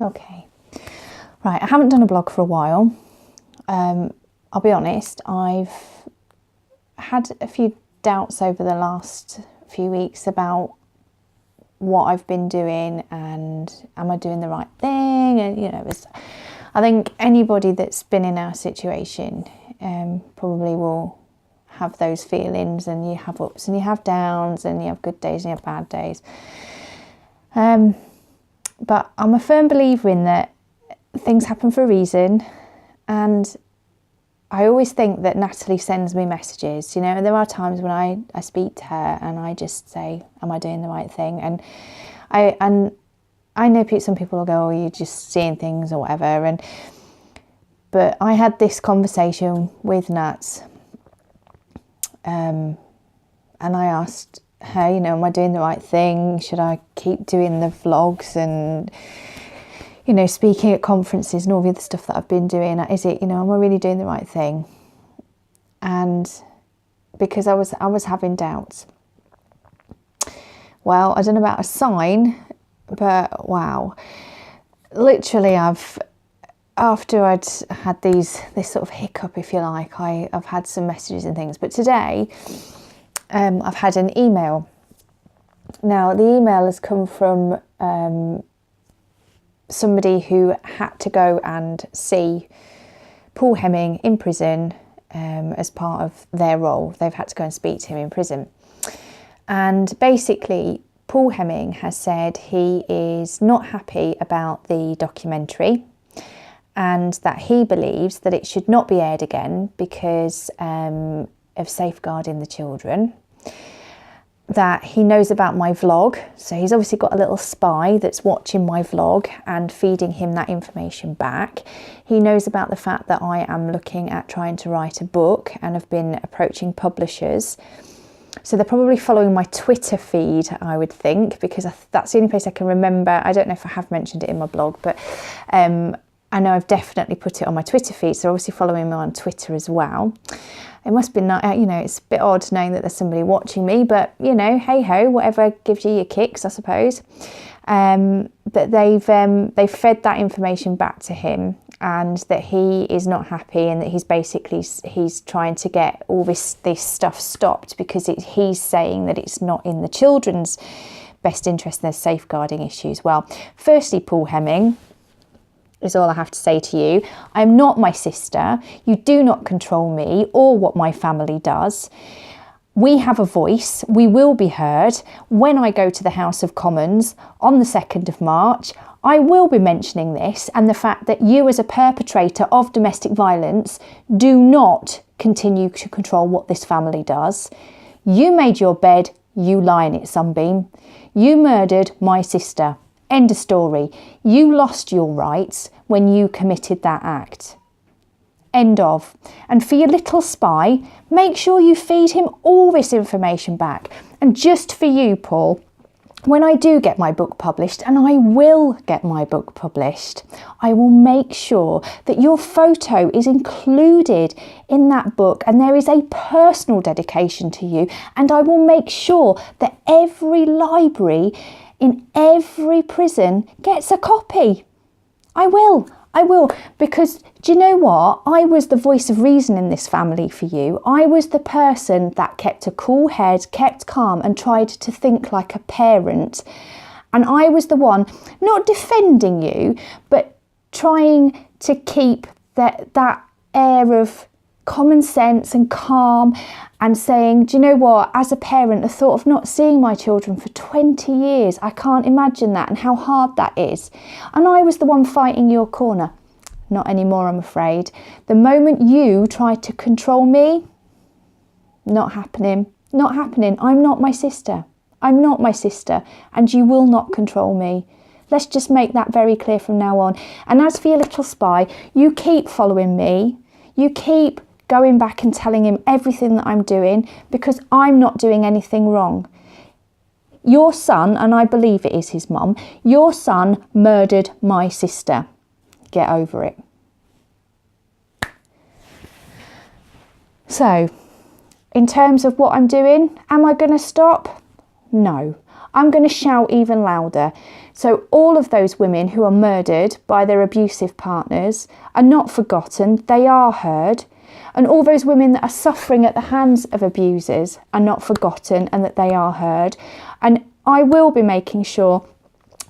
Okay. Right, I haven't done a blog for a while. I'll be honest, I've had a few doubts over the last few weeks about what I've been doing and am I doing the right thing? And, you know, I think anybody that's been in our situation probably will have those feelings, and you have ups and you have downs and you have good days and you have bad days. But I'm a firm believer in that things happen for a reason, and I always think that Natalie sends me messages, you know, and there are times when I speak to her and I just say, am I doing the right thing? And I know some people will go, oh, you're just seeing things or whatever. But I had this conversation with Nat, and I asked her, you know, am I doing the right thing? Should I keep doing the vlogs and, you know, speaking at conferences and all the other stuff that I've been doing? Is it, you know, am I really doing the right thing? And because I was having doubts. Well, I don't know about a sign, but wow. Literally, after I'd had this sort of hiccup, if you like, I've had some messages and things. But today, I've had an email. Now, the email has come from somebody who had to go and see Paul Hemming in prison as part of their role. They've had to go and speak to him in prison. And basically, Paul Hemming has said he is not happy about the documentary and that he believes that it should not be aired again because of safeguarding the children. That he knows about my vlog, so he's obviously got a little spy that's watching my vlog and feeding him that information back. He knows about the fact that I am looking at trying to write a book and have been approaching publishers. So they're probably following my Twitter feed, I would think, because that's the only place I can remember. I don't know if I have mentioned it in my blog, but I know I've definitely put it on my Twitter feed, so obviously following me on Twitter as well. It must be, you know, it's a bit odd knowing that there's somebody watching me, but, you know, hey-ho, whatever gives you your kicks, I suppose. But they've fed that information back to him, and that he is not happy, and that he's trying to get all this stuff stopped because he's saying that it's not in the children's best interest and there's safeguarding issues. Well, firstly, Paul Hemming, is all I have to say to you. I'm not my sister. You do not control me or what my family does. We have a voice. We will be heard. When I go to the House of Commons on the 2nd of March, I will be mentioning this and the fact that you as a perpetrator of domestic violence do not continue to control what this family does. You made your bed, you lie in it, Sunbeam. You murdered my sister. End of story. You lost your rights when you committed that act. End of. And for your little spy, make sure you feed him all this information back. And just for you, Paul, when I do get my book published, and I will get my book published, I will make sure that your photo is included in that book and there is a personal dedication to you. And I will make sure that every library in every prison gets a copy. I will, because do you know what? I was the voice of reason in this family for you. I was the person that kept a cool head, kept calm and tried to think like a parent. And I was the one, not defending you, but trying to keep that air of common sense and calm and saying, do you know what, as a parent, the thought of not seeing my children for 20 years, I can't imagine that and how hard that is. And I was the one fighting your corner. Not anymore, I'm afraid. The moment you tried to control me, not happening, not happening. I'm not my sister. I'm not my sister, and you will not control me. Let's just make that very clear from now on. And as for your little spy, you keep following me. You keep going back and telling him everything that I'm doing because I'm not doing anything wrong. Your son, and I believe it is his mum, your son murdered my sister. Get over it. So, in terms of what I'm doing, am I going to stop? No. I'm going to shout even louder. So all of those women who are murdered by their abusive partners are not forgotten, they are heard. And all those women that are suffering at the hands of abusers are not forgotten and that they are heard. And I will be making sure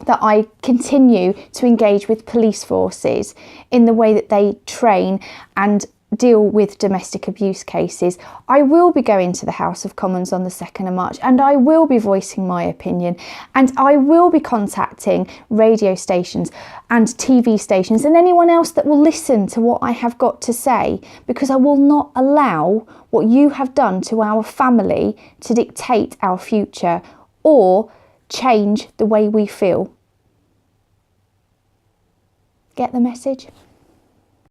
that I continue to engage with police forces in the way that they train and deal with domestic abuse cases. I will be going to the House of Commons on the 2nd of March and I will be voicing my opinion, and I will be contacting radio stations and TV stations and anyone else that will listen to what I have got to say, because I will not allow what you have done to our family to dictate our future or change the way we feel. Get the message?